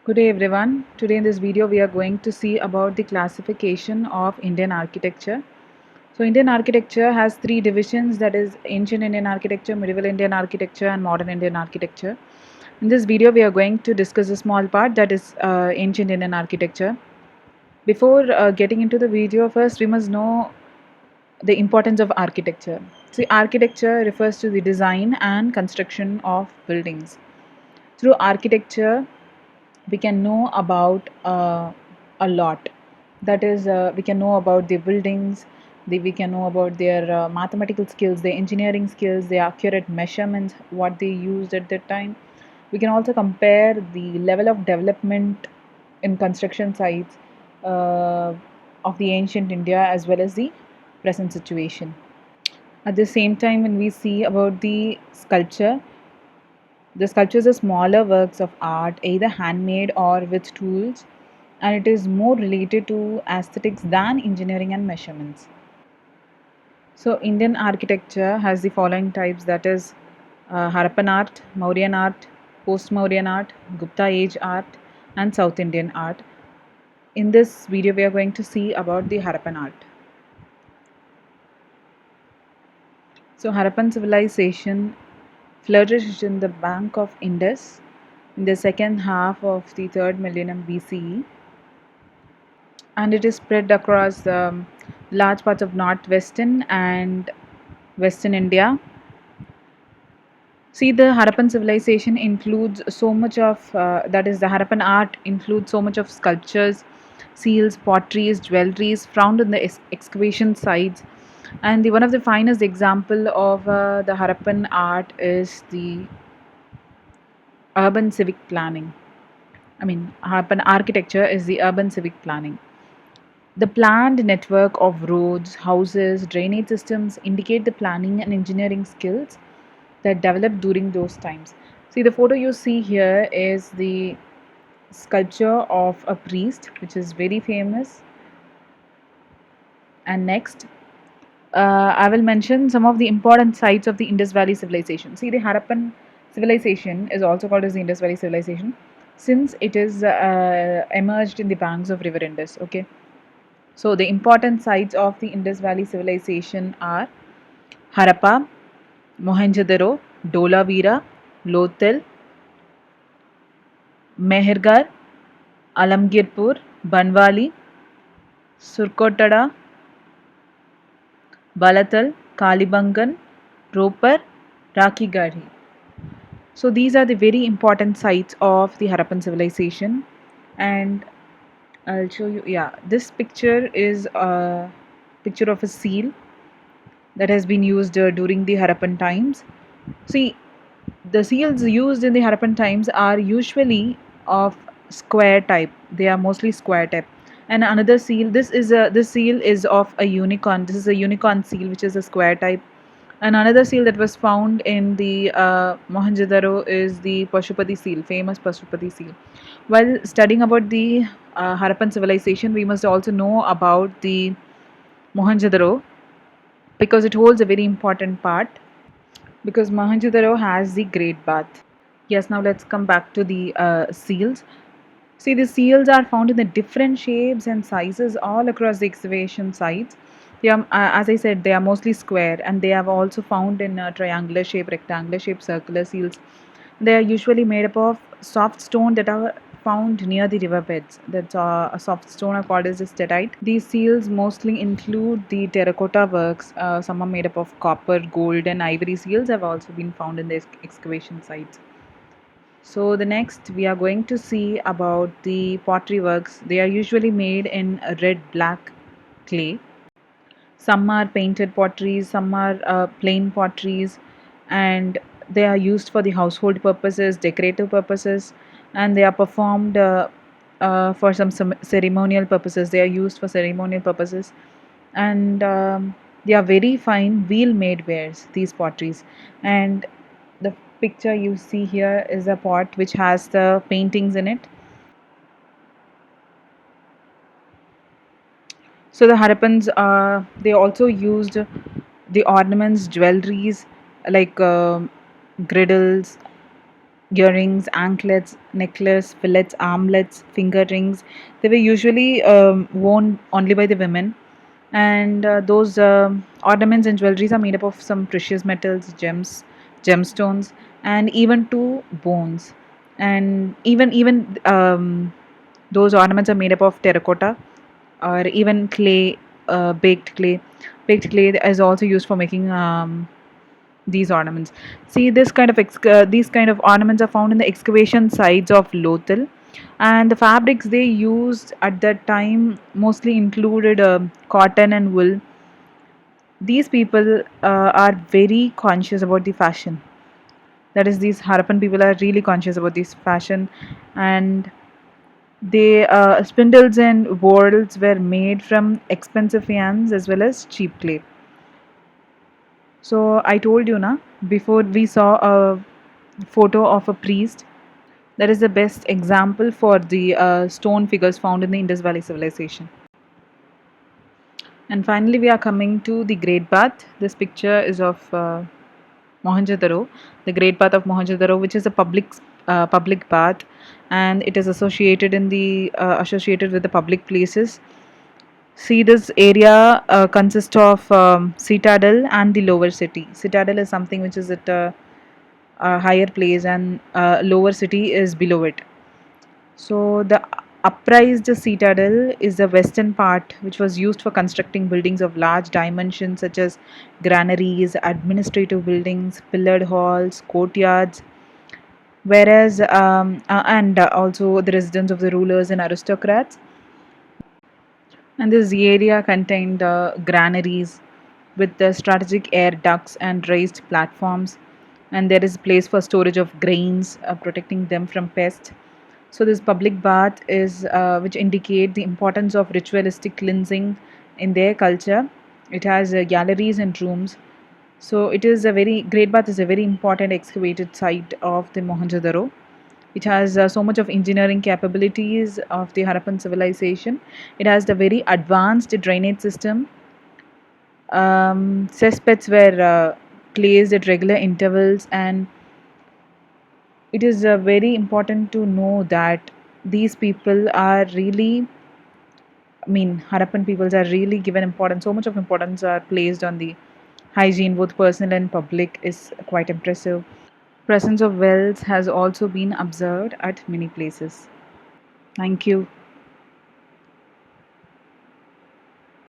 Good day everyone. Today in this video we are going to see about the classification of Indian architecture. So Indian architecture has three divisions, that is ancient Indian architecture, medieval Indian architecture and modern Indian architecture. In this video we are going to discuss a small part, that is ancient Indian architecture. Before getting into the video, first we must know the importance of architecture. See, architecture refers to the design and construction of buildings. Through architecture we can know about a lot, that is we can know about the buildings, we can know about their mathematical skills, their engineering skills, their accurate measurements, what they used at that time. We can also compare the level of development in construction sites uh, of the ancient India as well as the present situation. At the same time, when we see about the sculptures are smaller works of art, either handmade or with tools, and it is more related to aesthetics than engineering and measurements. So, Indian architecture has the following types, that is Harappan art, Mauryan art, post Mauryan art, Gupta age art, and South Indian art. In this video, we are going to see about the Harappan art. So, Harappan civilization flourished in the bank of Indus in the second half of the third millennium BCE, and it is spread across large parts of northwestern and western India. See, the Harappan civilization includes so much of that is, the Harappan art includes so much of sculptures, seals, potteries, jewelries found in the excavation sites. And one of the finest example of the Harappan art is the urban civic planning. Harappan architecture is the urban civic planning. The planned network of roads, houses, drainage systems indicate the planning and engineering skills that developed during those times. See, the photo you see here is the sculpture of a priest, which is very famous. And next, I will mention some of the important sites of the Indus Valley civilization. See, the Harappan civilization is also called as the Indus Valley civilization since it is emerged in the banks of River Indus. Okay. So, the important sites of the Indus Valley civilization are Harappa, Mohenjo-daro, Dholavira, Lothal, Mehergarh, Alamgirpur, Banwali, Surkotada, Balatal, Kalibangan, Ropar, Rakhigarhi. So these are the very important sites of the Harappan civilization, and I'll show you. Yeah, this picture is a picture of a seal that has been used during the Harappan times. See, the seals used in the Harappan times are usually of square type. They are mostly square type. And another seal, this seal is of a unicorn. This is a unicorn seal, which is a square type. And another seal that was found in the Mohenjo-daro is the Pashupati seal, famous Pashupati seal. While studying about the Harappan civilization, we must also know about the Mohenjo-daro because it holds a very important part, because Mohenjo-daro has the Great Bath. Yes, now let's come back to the seals. See, the seals are found in the different shapes and sizes all across the excavation sites. They are, as I said, they are mostly square, and they have also found in triangular shape, rectangular shape, circular seals. They are usually made up of soft stone that are found near the riverbeds. That's a soft stone are called as the steatite. These seals mostly include the terracotta works. Some are made up of copper, gold, and ivory. Seals have also been found in the excavation sites. So the next we are going to see about the pottery works. They are usually made in a red black clay. Some are painted potteries, some are plain potteries, and they are used for the household purposes, decorative purposes, and they are performed for some ceremonial purposes. They are used for ceremonial purposes, and they are very fine wheel made wares, these potteries. And the picture you see here is a pot which has the paintings in it. So the Harappans, they also used the ornaments, jewelries like griddles, earrings, anklets, necklace, fillets, armlets, finger rings. They were usually worn only by the women, and those ornaments and jewelries are made up of some precious metals, gems, gemstones, and even two bones. And even those ornaments are made up of terracotta or even clay, baked clay. Baked clay is also used for making these ornaments. See, these kind of ornaments are found in the excavation sites of Lothal, and the fabrics they used at that time mostly included cotton and wool. These people are very conscious about the fashion. That is, these Harappan people are really conscious about this fashion, and they spindles and whorls were made from expensive yarns as well as cheap clay. So I told you na before we saw a photo of a priest. That is the best example for the stone figures found in the Indus Valley civilization. And finally, we are coming to the Great Bath. This picture is of Mohenjo-daro, the Great Bath of Mohenjo-daro, which is a public bath, and it is associated with the public places. See, this area consists of Citadel and the lower city. Citadel is something which is at a higher place, and lower city is below it. So the upraised citadel is the western part, which was used for constructing buildings of large dimensions such as granaries, administrative buildings, pillared halls, courtyards, whereas and also the residence of the rulers and aristocrats. And this area contained granaries with the strategic air ducts and raised platforms. And there is place for storage of grains, protecting them from pests. So this public bath is which indicate the importance of ritualistic cleansing in their culture. It has galleries and rooms. So it is a very Great Bath is a very important excavated site of the Mohenjo-daro. It has so much of engineering capabilities of the Harappan civilization. It has the very advanced drainage system. Cesspits were placed at regular intervals, and it is very important to know that these people are really, I mean, Harappan peoples are really given importance. So much of importance are placed on the hygiene, both personal and public, is quite impressive. Presence of wells has also been observed at many places. Thank you.